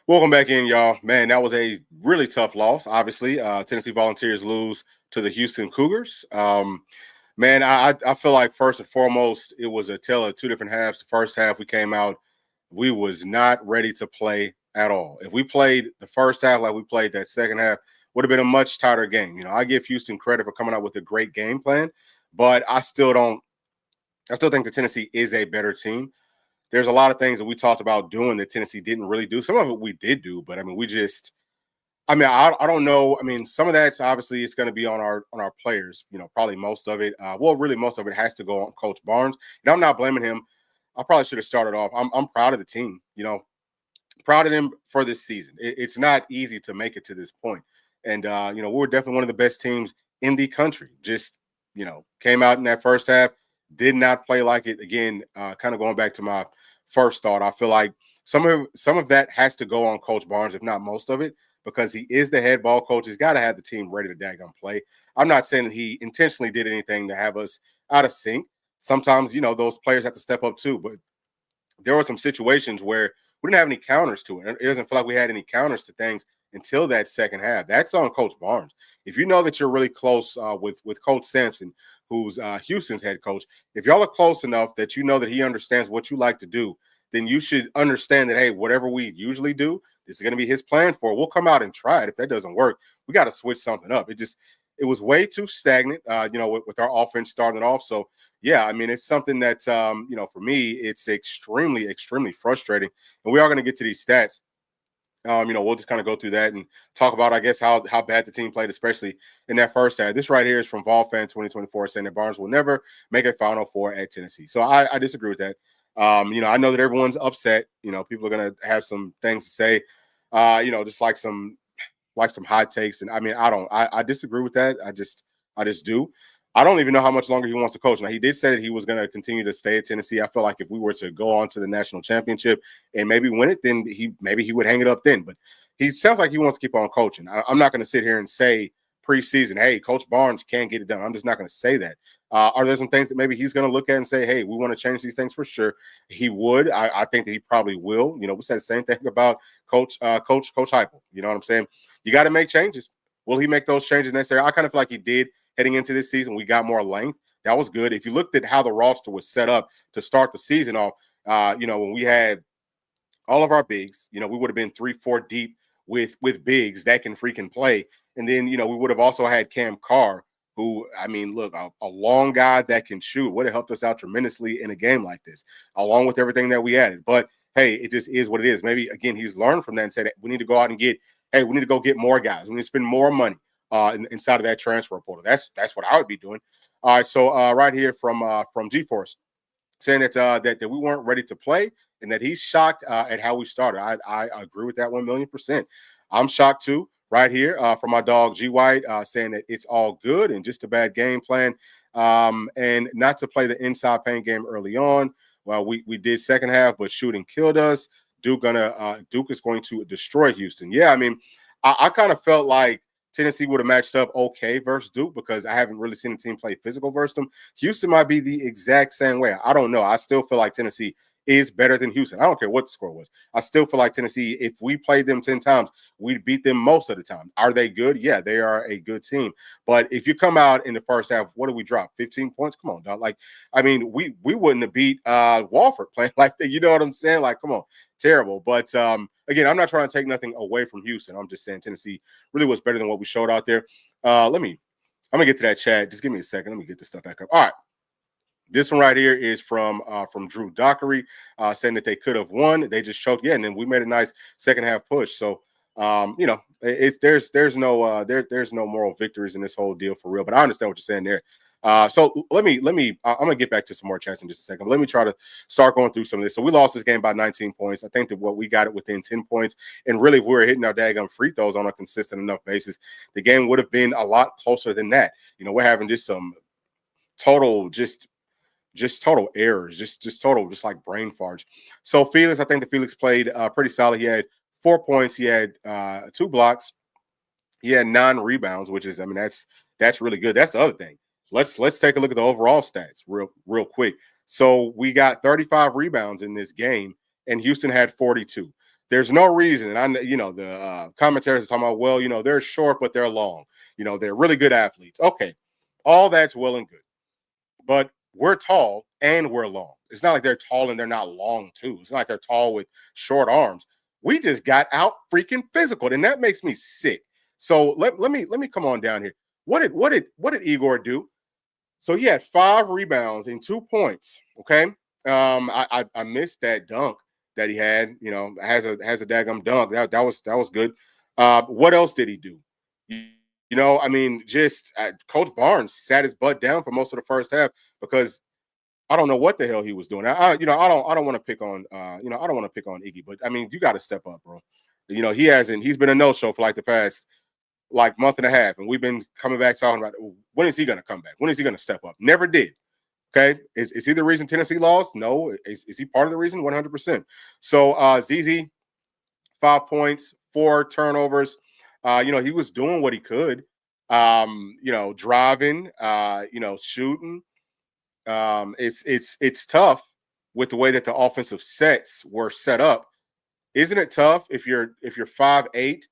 Welcome back in, y'all. Man, that was a really tough loss. Obviously, Tennessee Volunteers lose to the Houston Cougars. Man, I feel like first and foremost, it was a tale of two different halves. The first half, we came out, we was not ready to play at all. If we played the first half like we played that second half, would have been a much tighter game. I give Houston credit for coming out with a great game plan, but I still don't. I still think the Tennessee is a better team. There's a lot of things that we talked about doing that Tennessee didn't really do. Some of it we did do, but I mean, I don't know. I mean, some of that's obviously it's going to be on our players. Probably most of it. Really, most of it has to go on Coach Barnes. And I'm not blaming him. I probably should have started off. I'm proud of the team. Proud of them for this season. It's not easy to make it to this point, and we're definitely one of the best teams in the country. Just came out in that first half, did not play like it. Again, kind of going back to my first thought, I feel like some of that has to go on Coach Barnes, if not most of it, because he is the head ball coach. He's got to have the team ready to daggone play. I'm not saying that he intentionally did anything to have us out of sync. Sometimes, those players have to step up too. But there were some situations where we didn't have any counters to it. It doesn't feel like we had any counters to things until that second half. That's on Coach Barnes. If you know that you're really close with Coach Sampson, who's Houston's head coach, if y'all are close enough that you know that he understands what you like to do, then you should understand that, hey, whatever we usually do, this is going to be his plan for it. We'll come out and try it. If that doesn't work, we got to switch something up. It was way too stagnant, with our offense starting off. So, yeah, I mean, it's something that, for me, it's extremely, extremely frustrating. And we are going to get to these stats. We'll just kind of go through that and talk about, I guess, how bad the team played, especially in that first half. This right here is from Vol Fan 2024 saying that Barnes will never make a Final Four at Tennessee. So I disagree with that. I know that everyone's upset. People are going to have some things to say, just like some hot takes. And I mean, I disagree with that. I just do. I don't even know how much longer he wants to coach. Now, he did say that he was going to continue to stay at Tennessee. I feel like if we were to go on to the national championship and maybe win it, then maybe he would hang it up then. But he sounds like he wants to keep on coaching. I'm not going to sit here and say preseason, hey, Coach Barnes can't get it done. I'm just not going to say that. Are there some things that maybe he's going to look at and say, hey, we want to change these things? For sure, he would. I think that he probably will. We said the same thing about Coach Heupel. You know what I'm saying? You got to make changes. Will he make those changes necessary? I kind of feel like he did heading into this season. We got more length. That was good. If you looked at how the roster was set up to start the season off, when we had all of our bigs, we would have been 3-4 deep with bigs that can freaking play. And then, we would have also had Cam Carr, who, I mean, look, a long guy that can shoot would have helped us out tremendously in a game like this, along with everything that we added. But, hey, it just is what it is. Maybe, again, he's learned from that and said, we need to go out and we need to go get more guys. We need to spend more money inside of that transfer portal. That's what I would be doing. All right, so right here from GeForce, saying that we weren't ready to play and that he's shocked at how we started. I agree with that 1,000,000%. I'm shocked too. Right here from my dog G White, saying that it's all good and just a bad game plan, and not to play the inside paint game early on. Well, we did second half, but shooting killed us. Duke is going to destroy Houston. Yeah, I mean, I kind of felt like Tennessee would have matched up okay versus Duke because I haven't really seen a team play physical versus them. Houston might be the exact same way. I don't know. I still feel like Tennessee is better than Houston. I don't care what the score was. I still feel like Tennessee, if we played them 10 times, we'd beat them most of the time. Are they good? Yeah, they are a good team. But if you come out in the first half, what do we drop? 15 points? Come on, dog. Like, I mean, we wouldn't have beat Walford playing like that. You know what I'm saying? Like, come on. Terrible. But again, I'm not trying to take nothing away from Houston. I'm just saying Tennessee really was better than what we showed out there. I'm going to get to that chat. Just give me a second. Let me get this stuff back up. All right. This one right here is from Drew Dockery, saying that they could have won. They just choked. Yeah, and then we made a nice second half push. So, there's no moral victories in this whole deal for real. But I understand what you're saying there. So let me. I'm gonna get back to some more chats in just a second. But let me try to start going through some of this. So we lost this game by 19 points. I think that we got it within 10 points. And really, if we were hitting our daggum free throws on a consistent enough basis, the game would have been a lot closer than that. We're having just some total total errors, just total, just like brain farts. So Felix, I think that Felix played pretty solid. He had 4 points. He had 2 blocks. He had 9 rebounds, which is, I mean, that's really good. That's the other thing. Let's take a look at the overall stats real quick. So we got 35 rebounds in this game, and Houston had 42. There's no reason. And the commentators are talking about, well, they're short, but they're long. They're really good athletes. Okay. All that's well and good. But we're tall and we're long. It's not like they're tall and they're not long too. It's not like they're tall with short arms. We just got out freaking physical, and that makes me sick. So let me come on down here. What did Igor do? So he had 5 rebounds and 2 points. Okay. I missed that dunk that he had. Has a daggum dunk. That was good. What else did he do? I mean, just Coach Barnes sat his butt down for most of the first half because I don't know what the hell he was doing. I don't want to pick on I don't want to pick on Iggy, but I mean, you got to step up, bro. He's been a no-show for like the past like month and a half, and we've been coming back talking about when is he going to come back? When is he going to step up? Never did. Okay, is he the reason Tennessee lost? No. Is he part of the reason? 100%. So ZZ, 5 points, 4 turnovers. He was doing what he could. Driving, shooting. It's tough with the way that the offensive sets were set up. Isn't it tough if you're 5'8"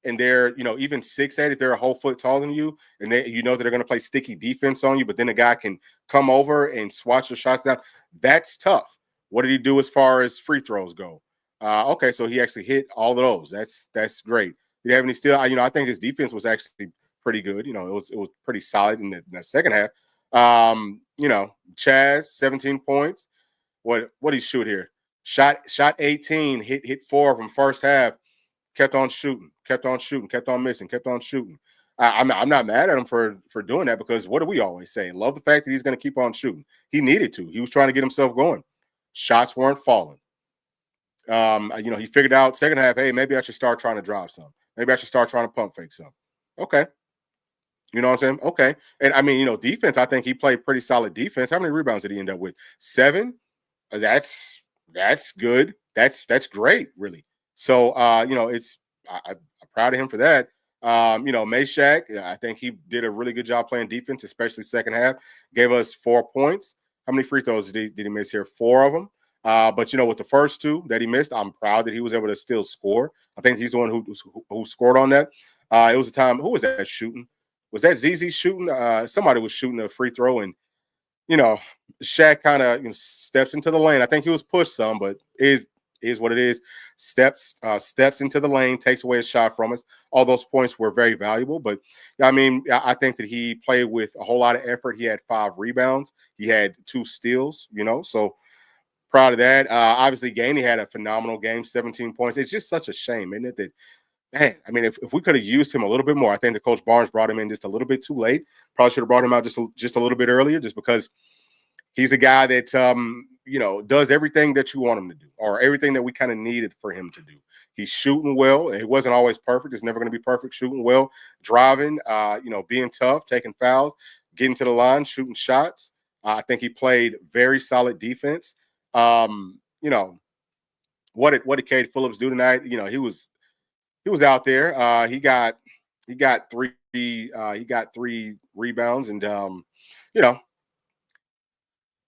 and they're even 6'8" if they're a whole foot taller than you, and that they're going to play sticky defense on you, but then a guy can come over and swatch the shots down. That's tough. What did he do as far as free throws go? Okay, so he actually hit all of those. That's great. Did he have any steal? I think his defense was actually pretty good. It was pretty solid in the second half. Chaz, 17 points. What did he shoot here? Shot 18, hit 4 from first half, kept on shooting, kept on missing, kept on shooting. I'm not mad at him for doing that, because what do we always say? Love the fact that he's going to keep on shooting. He needed to. He was trying to get himself going. Shots weren't falling. He figured out second half, hey, maybe I should start trying to drive some. Maybe I should start trying to pump fake some. Okay. You know what I'm saying? Okay. And I mean, defense, I think he played pretty solid defense. How many rebounds did he end up with? 7. That's good. That's great, really. So I'm proud of him for that. Meshack, I think he did a really good job playing defense, especially second half. Gave us 4 points. How many free throws did he miss here? 4 of them. But with the first 2 that he missed, I'm proud that he was able to still score. I think he's the one who scored on that. It was a time. Who was that shooting? Was that ZZ shooting? Somebody was shooting a free throw, and Shaq kind of steps into the lane. I think he was pushed some, but it is what it is. Steps into the lane, takes away a shot from us. All those points were very valuable. But I mean, I think that he played with a whole lot of effort. He had 5 rebounds. He had 2 steals. So proud of that. Obviously, Gainey had a phenomenal game, 17 points. It's just such a shame, isn't it, that. Man, I mean, if we could have used him a little bit more, I think the Coach Barnes brought him in just a little bit too late. Probably should have brought him out just a little bit earlier, just because he's a guy that does everything that you want him to do, or everything that we kind of needed for him to do. He's shooting well. It wasn't always perfect. It's never going to be perfect. Shooting well, driving, being tough, taking fouls, getting to the line, shooting shots. I think he played very solid defense. What did Cade Phillips do tonight? He was out there. He got 3 rebounds, and oh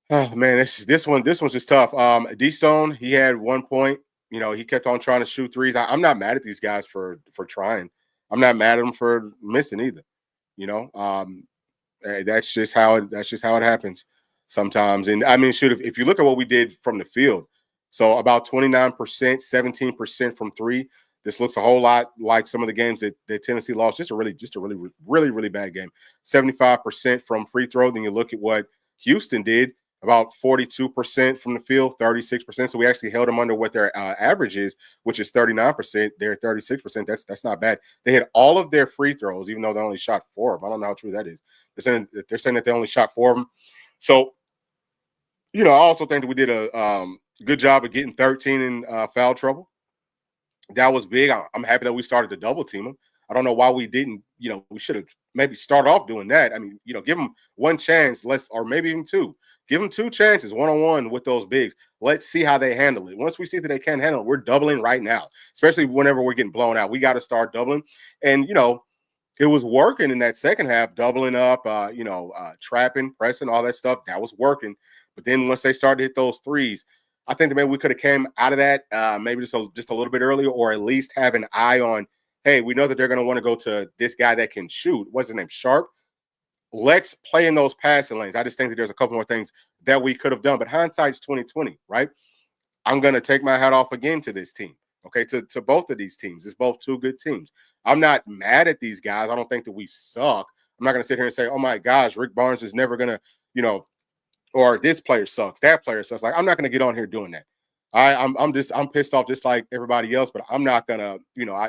man, this one's just tough. D Stone, he had 1 point. He kept on trying to shoot threes. I'm not mad at these guys for trying. I'm not mad at them for missing either. That's just how it happens sometimes. And I mean, if you look at what we did from the field, so about 29%, 17% from 3. This looks a whole lot like some of the games that Tennessee lost. Just a really bad game. 75% from free throw. Then you look at what Houston did, about 42% from the field, 36%. So we actually held them under what their average is, which is 39%. They're 36%. That's not bad. They had all of their free throws, even though they only shot 4 of them. I don't know how true that is. They're saying that they only shot 4 of them. So, I also think that we did a good job of getting 13 in foul trouble. That was big. I'm happy that we started to double team them. I don't know why we didn't. We should have maybe started off doing that. I mean, give them 1 chance, or maybe even 2. Give them 2 chances, 1-on-1 with those bigs. Let's see how they handle it. Once we see that they can't handle it, we're doubling right now. Especially whenever we're getting blown out, we got to start doubling. And it was working in that second half, doubling up, trapping, pressing, all that stuff. That was working. But then once they started to hit those threes, I think that maybe we could have came out of that maybe just a little bit earlier, or at least have an eye on, hey, we know that they're going to want to go to this guy that can shoot. What's his name? Sharp. Let's play in those passing lanes. I just think that there's a couple more things that we could have done. But hindsight's 2020, right? I'm going to take my hat off again to this team. Okay, to both of these teams. It's both two good teams. I'm not mad at these guys. I don't think that we suck. I'm not going to sit here and say, oh my gosh, Rick Barnes is never going to, or this player sucks, that player sucks. Like, I'm not going to get on here doing that. I'm pissed off just like everybody else, but I'm not gonna,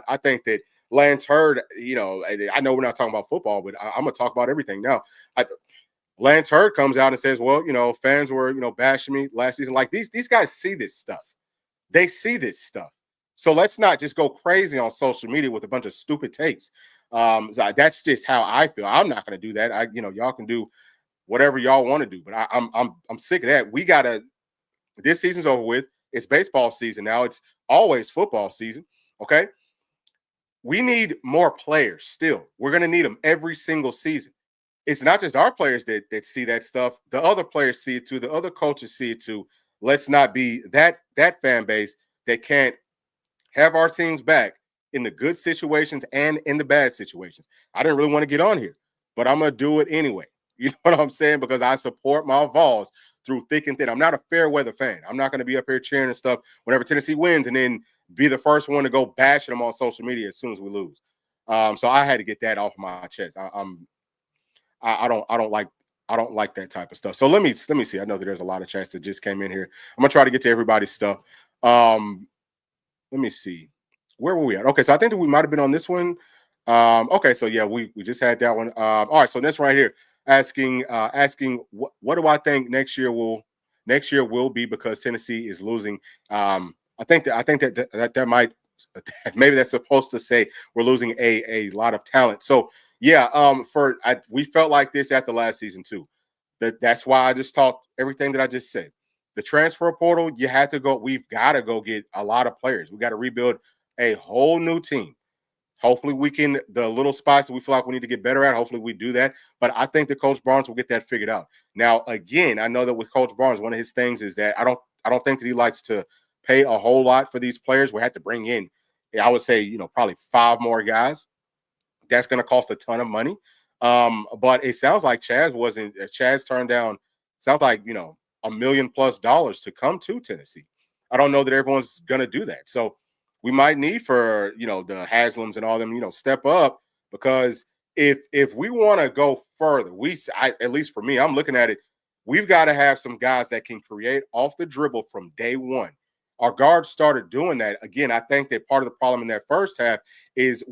I think that Lance Hurd, I know we're not talking about football, but I'm gonna talk about everything now. Lance Hurd comes out and says, well, fans were, bashing me last season. Like these guys see this stuff. They see this stuff. So let's not just go crazy on social media with a bunch of stupid takes. So that's just how I feel. I'm not gonna do that. Y'all can do whatever y'all want to do, but I'm sick of that. This season's over with. It's baseball season now. It's always football season. Okay. We need more players still. We're going to need them every single season. It's not just our players that see that stuff. The other players see it too. The other coaches see it too. Let's not be that fan base that can't have our teams back in the good situations and in the bad situations. I didn't really want to get on here, but I'm going to do it anyway. You know what I'm saying? Because I support my Vols through thick and thin. I'm not a fair weather fan. I'm not going to be up here cheering and stuff whenever Tennessee wins and then be the first one to go bashing them on social media as soon as we lose. So I had to get that off my chest. I don't like that type of stuff. So let me see. I know that there's a lot of chats that just came in here. I'm gonna try to get to everybody's stuff. Let me see. Where were we at? Okay, so I think that we might have been on this one. Okay, so yeah, we just had that one. All right, so this right here. Asking what do I think next year will be, because Tennessee is losing. I think that might, maybe that's supposed to say we're losing a lot of talent. So yeah, we felt like this after last season too. That's why I just talked everything that I just said. The transfer portal, we've got to go get a lot of players. We got to rebuild a whole new team. Hopefully the little spots that we feel like we need to get better at, hopefully we do that. But I think that Coach Barnes will get that figured out. Now, again, I know that with Coach Barnes, one of his things is that I don't think that he likes to pay a whole lot for these players. We have to bring in, I would say, probably 5 more guys. That's going to cost a ton of money. But it sounds like Chaz turned down, sounds like, $1 million+ to come to Tennessee. I don't know that everyone's going to do that. So we might need for, the Haslams and all them, step up, because if we want to go further, at least for me, I'm looking at it, we've got to have some guys that can create off the dribble from day one. Our guards started doing that. Again, I think that part of the problem in that first half is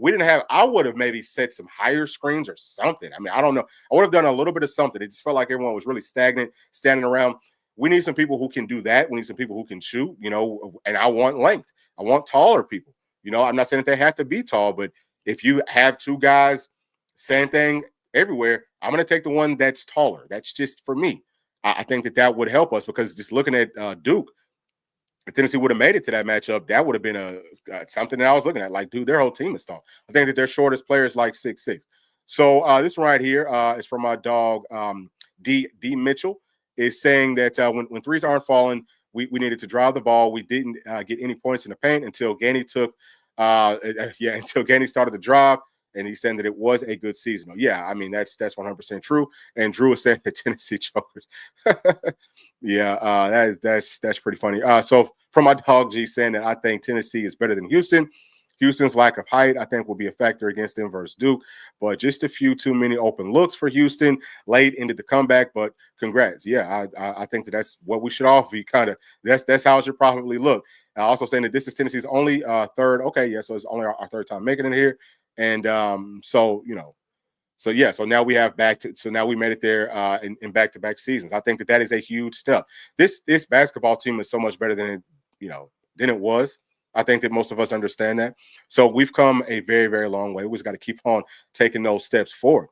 I would have maybe set some higher screens or something. I mean, I don't know. I would have done a little bit of something. It just felt like everyone was really stagnant, standing around. We need some people who can do that. We need some people who can shoot, and I want length. I want taller people. I'm not saying that they have to be tall, but if you have 2 guys, same thing everywhere, I'm going to take the one that's taller. That's just for me. I think that would help us, because just looking at Duke, if Tennessee would have made it to that matchup, that would have been something that I was looking at. Like, dude, their whole team is tall. I think that their shortest player is like 6'6". So this one right here is from my dog, D Mitchell, is saying that when threes aren't falling, we needed to drive the ball. We didn't get any points in the paint until Gainey until Gainey started the drive, and he's saying that it was a good season. Yeah, I mean, that's 100% true. And Drew is saying that Tennessee chokers. Yeah, that's pretty funny. So from my dog G, saying that I think Tennessee is better than Houston. Houston's lack of height, I think, will be a factor against them versus Duke, but just a few too many open looks for Houston late into the comeback. But congrats. Yeah, I think that's what we should all be kind of. That's how it should probably look. Also saying that this is Tennessee's only third. Okay, yeah, so it's only our third time making it here, and so now we have now we made it there in back-to-back seasons. I think that is a huge step. This basketball team is so much better than it was. I think that most of us understand that. So we've come a very, very long way. We just got to keep on taking those steps forward.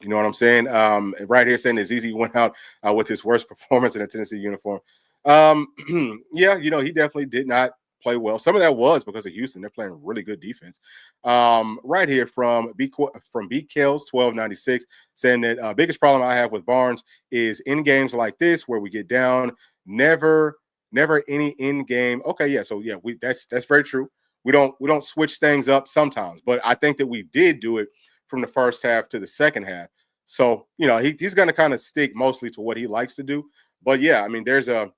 You know what I'm saying? Right here saying that ZZ went out with his worst performance in a Tennessee uniform. Yeah, he definitely did not play well. Some of that was because of Houston. They're playing really good defense. Right here from B Kells 1296 saying that biggest problem I have with Barnes is in games like this where we get down, never never any in game. Okay, yeah. So yeah, that's very true. We don't switch things up sometimes, but I think that we did do it from the first half to the second half. So he's going to kind of stick mostly to what he likes to do. But yeah, I mean, there's a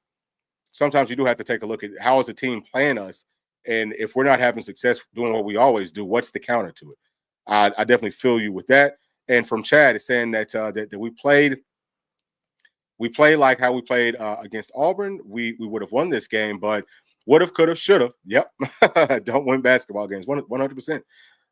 sometimes you do have to take a look at how is the team playing us, and if we're not having success doing what we always do, what's the counter to it? I definitely feel you with that. And from Chad is saying that we played like how we played against Auburn. We would have won this game, but would have, could have, should have. Yep, don't win basketball games. 100%.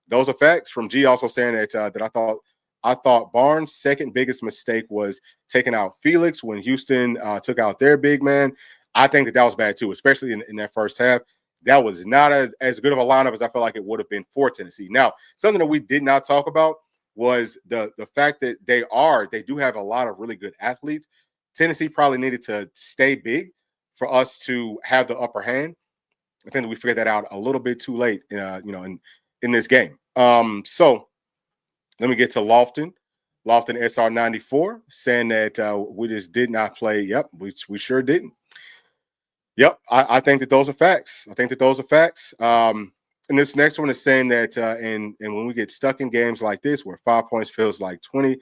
Those are facts. From G also saying that I thought Barnes' second biggest mistake was taking out Felix when Houston took out their big man. I think that was bad too, especially in that first half. That was not as good of a lineup as I felt like it would have been for Tennessee. Now, something that we did not talk about was the fact that they do have a lot of really good athletes. Tennessee probably needed to stay big for us to have the upper hand. I think that we figured that out a little bit too late, in this game. So let me get to Lofton. Lofton SR94 saying that we just did not play. Yep, we sure didn't. Yep, I think that those are facts. I think that those are facts. And this next one is saying that, and when we get stuck in games like this, where 5 points feels like 20,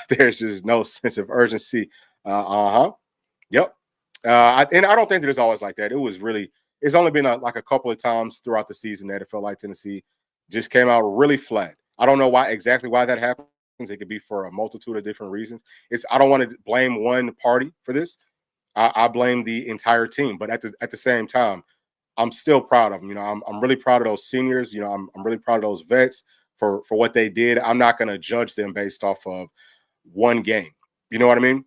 there's just no sense of urgency. Yep. And I don't think that it's always like that. It's only been like a couple of times throughout the season that it felt like Tennessee just came out really flat. I don't know exactly why that happens. It could be for a multitude of different reasons. I don't want to blame one party for this. I blame the entire team, but at the same time, I'm still proud of them. I'm really proud of those seniors. I'm really proud of those vets for what they did. I'm not going to judge them based off of one game. You know what I mean?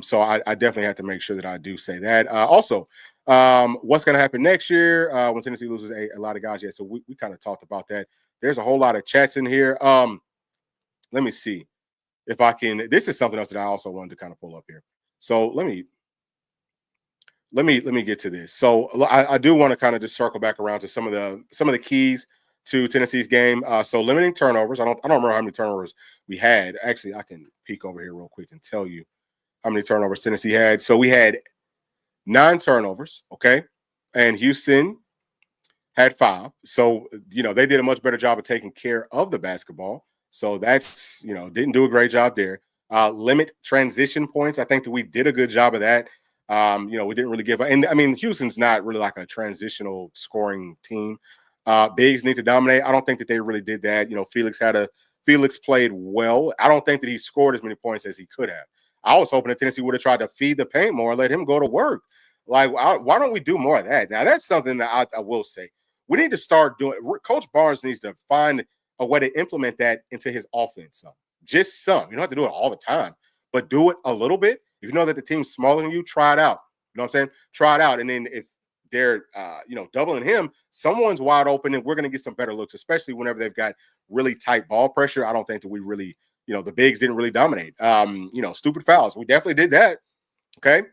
So I definitely have to make sure that I do say that. Also, what's going to happen next year when Tennessee loses a lot of guys? Yeah, so we kind of talked about that. There's a whole lot of chats in here. Let me see if I can. This is something else that I also wanted to kind of pull up here. So let me get to this. So I do want to kind of just circle back around to some of the keys to Tennessee's game. So limiting turnovers. I don't remember how many turnovers we had. Actually, I can peek over here real quick and tell you how many turnovers Tennessee had. So we had 9 turnovers, okay? And Houston had 5. So, they did a much better job of taking care of the basketball. So that's, didn't do a great job there. Limit transition points. I think that we did a good job of that. We didn't really give up. And I mean, Houston's not really like a transitional scoring team. Bigs need to dominate. I don't think that they really did that. Felix played well. I don't think that he scored as many points as he could have. I was hoping that Tennessee would have tried to feed the paint more and let him go to work. Like, why don't we do more of that? Now, that's something that I will say. We need to start doing. Coach Barnes needs to find a way to implement that into his offense. Just some. You don't have to do it all the time, but do it a little bit. If you know that the team's smaller than you, try it out. You know what I'm saying? Try it out. And then if they're, doubling him, someone's wide open and we're going to get some better looks, especially whenever they've got really tight ball pressure. I don't think that we really, the bigs didn't really dominate. Stupid fouls. We definitely did that. Okay.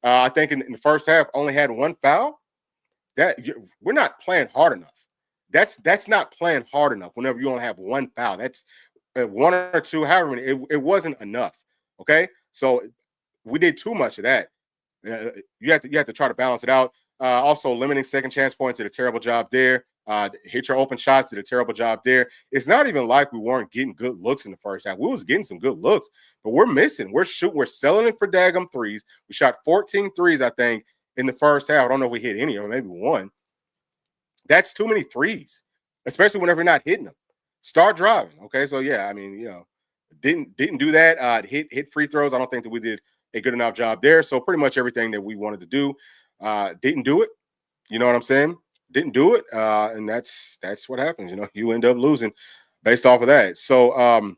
I think in the first half only had 1 foul. We're not playing hard enough. That's not playing hard enough. Whenever you only have 1 foul, that's 1 or 2. However many, it wasn't enough. Okay. So we did too much of that. You have to try to balance it out. Also, limiting second chance points, did a terrible job there. Hit your open shots, did a terrible job there. It's not even like we weren't getting good looks in the first half. We was getting some good looks, but we're missing. We're selling it for daggum threes. We shot 14 threes, I think, in the first half. I don't know if we hit any of them, maybe 1. That's too many threes, especially whenever you're not hitting them. Start driving. Okay, so yeah, I mean, didn't do that. Hit free throws. I don't think that we did a good enough job there. So pretty much everything that we wanted to do, didn't do it. You know what I'm saying? Didn't do it, and that's what happens. You end up losing based off of that. So hold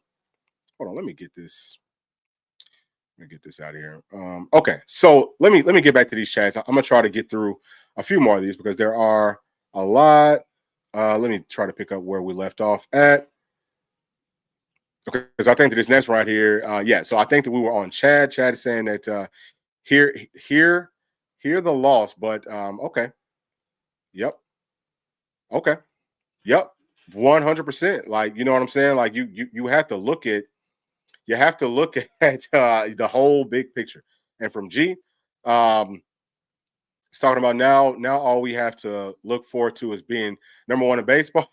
on, let me get this. Let me get this out of here. Okay, so let me get back to these chats. I'm gonna try to get through a few more of these because there are a lot. Let me try to pick up where we left off at. Okay, because I think that this next one right here, yeah. So I think that we were on Chad. Chad is saying that hear the loss, but okay. Yep. Okay. Yep. 100%. Like, you know what I'm saying? Like you have to look at the whole big picture. And from G, He's talking about now all we have to look forward to is being number one in baseball.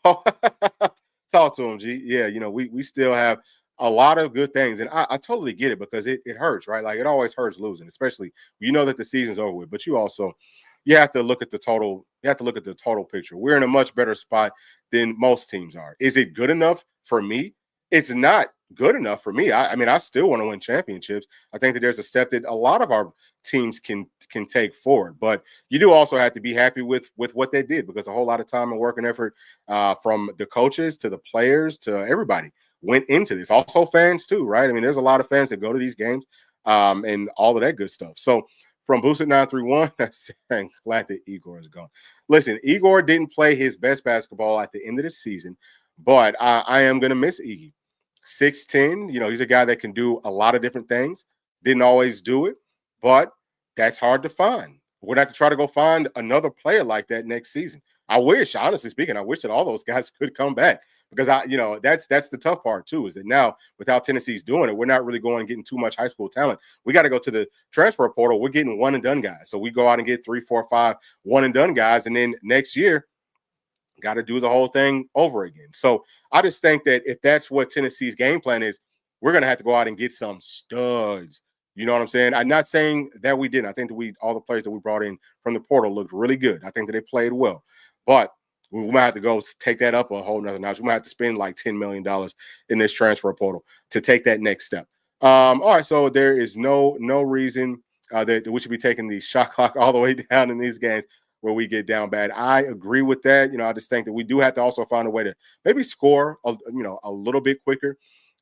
Talk to him, G. Yeah, we still have a lot of good things. And I totally get it because it hurts, right? Like it always hurts losing, especially that the season's over with. But you have to look at the total, you have to look at the total picture. We're in a much better spot than most teams are. Is it good enough for me? It's not good enough for me. I mean, I still want to win championships. I think that there's a step that a lot of our teams can take forward. But you do also have to be happy with what they did because a whole lot of time and work and effort from the coaches to the players to everybody went into this. Also fans too, right? I mean, there's a lot of fans that go to these games and all of that good stuff. So from Boosted 931, I'm glad that Igor is gone. Listen, Igor didn't play his best basketball at the end of the season, but I am going to miss Iggy. 6'10", he's a guy that can do a lot of different things. Didn't always do it, but that's hard to find. We're going to have to try to go find another player like that next season. Honestly speaking, I wish that all those guys could come back because that's the tough part too, is that now without Tennessee's doing it, we're not really going and getting too much high school talent. We got to go to the transfer portal. We're getting one and done guys. So we go out and get 3, 4, 5 one and done guys. And then next year, got to do the whole thing over again. So I just think that if that's what Tennessee's game plan is, we're going to have to go out and get some studs. You know what I'm saying? I'm not saying that we didn't. I think that all the players that we brought in from the portal looked really good. I think that they played well. But we might have to go take that up a whole nother notch. We might have to spend like $10 million in this transfer portal to take that next step. All right, so there is no reason that we should be taking the shot clock all the way down in these games where we get down bad. I agree with that. I just think that we do have to also find a way to maybe score a little bit quicker.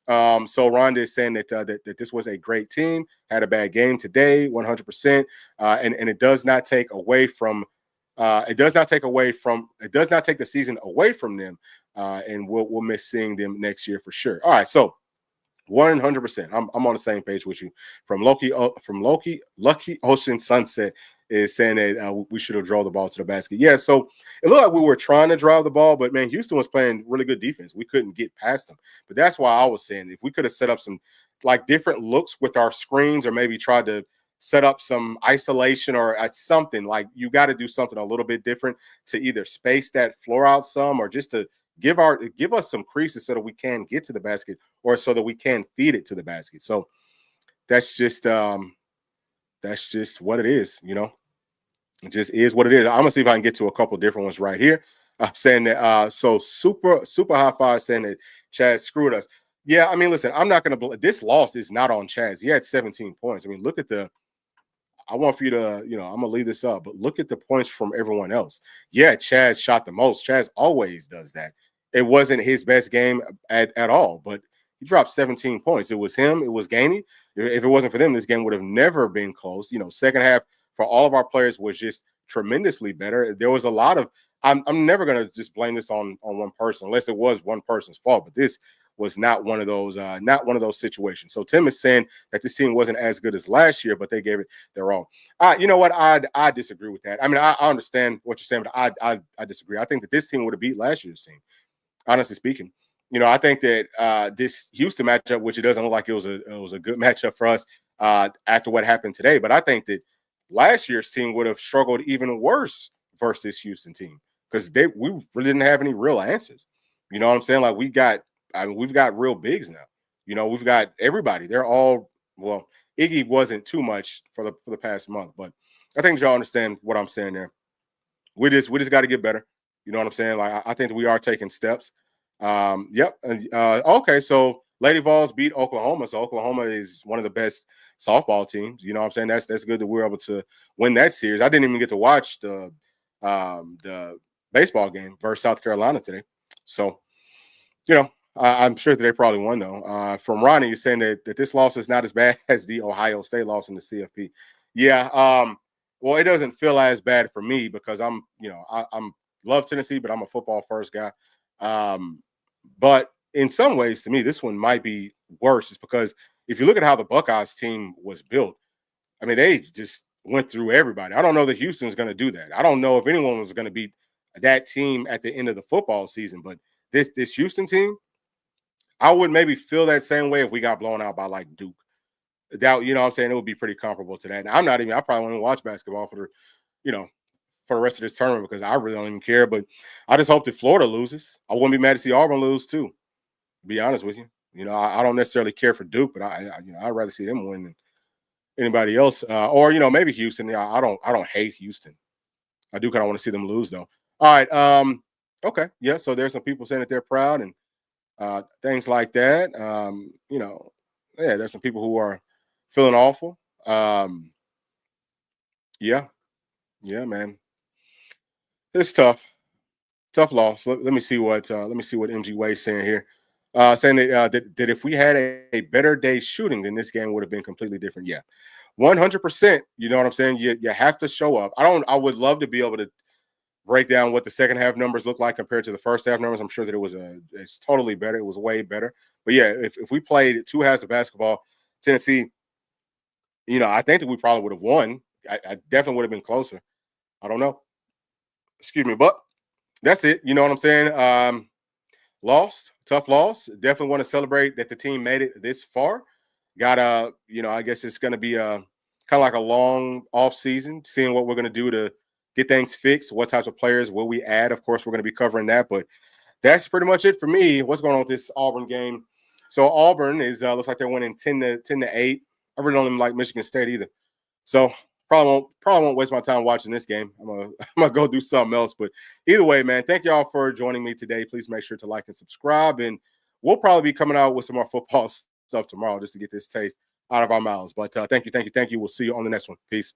So Rhonda is saying that this was a great team, had a bad game today, 100%, and it does not take away from it does not take the season away from them, and we'll miss seeing them next year for sure. All right, so 100%, I'm on the same page with you. From Lucky Ocean Sunset is saying that we should have drawn the ball to the basket. Yeah, so it looked like we were trying to drive the ball, but man, Houston was playing really good defense. We couldn't get past them. But that's why I was saying if we could have set up some like different looks with our screens, or maybe tried to set up some isolation or something, like you got to do something a little bit different to either space that floor out some, or just to give us some creases so that we can get to the basket, or so that we can feed it to the basket. So that's just what it is, It just is what it is. I'm gonna see if I can get to a couple different ones right here. Saying that so super high five saying that Chad screwed us. Yeah, I mean, listen, I'm not gonna this loss is not on Chaz. He had 17 points. I mean, look at I want for you to, I'm gonna leave this up, but look at the points from everyone else. Yeah, Chaz shot the most. Chaz always does that. It wasn't his best game at all, but he dropped 17 points. It was him, it was Gainey. If it wasn't for them, this game would have never been close. Second half for all of our players was just tremendously better. There was a lot of I'm never gonna just blame this on one person unless it was one person's fault, but this was not one of those situations. So Tim is saying that this team wasn't as good as last year, but they gave it their own. You know what? I disagree with that. I mean, I understand what you're saying, but I disagree. I think that this team would have beat last year's team, honestly speaking. I think that this Houston matchup, which it doesn't look like it was a good matchup for us after what happened today, but I think that last year's team would have struggled even worse versus this Houston team because we really didn't have any real answers. You know what I'm saying? Like we've got real bigs now. We've got everybody. They're all Iggy wasn't too much for the past month, but I think y'all understand what I'm saying there. We just got to get better. You know what I'm saying? Like I think that we are taking steps. Yep. Okay, so Lady Vols beat Oklahoma. So Oklahoma is one of the best softball teams. You know what I'm saying? That's good that we were able to win that series. I didn't even get to watch the baseball game versus South Carolina today. So, I'm sure that they probably won though. From Ronnie, you're saying that this loss is not as bad as the Ohio State loss in the CFP. Yeah. Well, it doesn't feel as bad for me because I'm love Tennessee, but I'm a football first guy. But in some ways, to me, this one might be worse, just because if you look at how the Buckeyes team was built, I mean, they just went through everybody. I don't know that Houston's going to do that. I don't know if anyone was going to beat that team at the end of the football season, but this Houston team, I would maybe feel that same way if we got blown out by like Duke. That, I'm saying, it would be pretty comparable to that. And I probably won't even watch basketball for you know, for the rest of this tournament because I really don't even care. But I just hope that Florida loses. I wouldn't be mad to see Auburn lose too. To be honest with you, I don't necessarily care for Duke, but I'd rather see them win than anybody else. Or maybe Houston. Yeah, I don't hate Houston. I do kind of want to see them lose though. All right. Okay. Yeah. So there's some people saying that they're proud and things like that. Yeah, there's some people who are feeling awful. Yeah. Yeah, man. It's tough. Tough loss. Let me see what MG Wade's saying here. Saying that if we had a better day shooting, then this game would have been completely different. Yeah, 100%. You know what I'm saying? You have to show up. I would love to be able to break down what the second half numbers look like compared to the first half numbers. I'm sure that it's totally better. It was way better. But yeah, if we played two halves of basketball, Tennessee, I think that we probably would have won. I definitely would have been closer. I don't know. Excuse me, but that's it. You know what I'm saying? Lost, tough loss. Definitely want to celebrate that the team made it this far. Got I guess it's going to be a kind of like a long off season, seeing what we're going to do to get things fixed. What types of players will we add? Of course, we're going to be covering that, but that's pretty much it for me. What's going on with this Auburn game? So Auburn is looks like they're winning 10-8. I really don't even like Michigan State either. So probably won't waste my time watching this game. I'm gonna go do something else. But either way, man, thank y'all for joining me today. Please make sure to like and subscribe. And we'll probably be coming out with some more football stuff tomorrow just to get this taste out of our mouths. But thank you. We'll see you on the next one. Peace.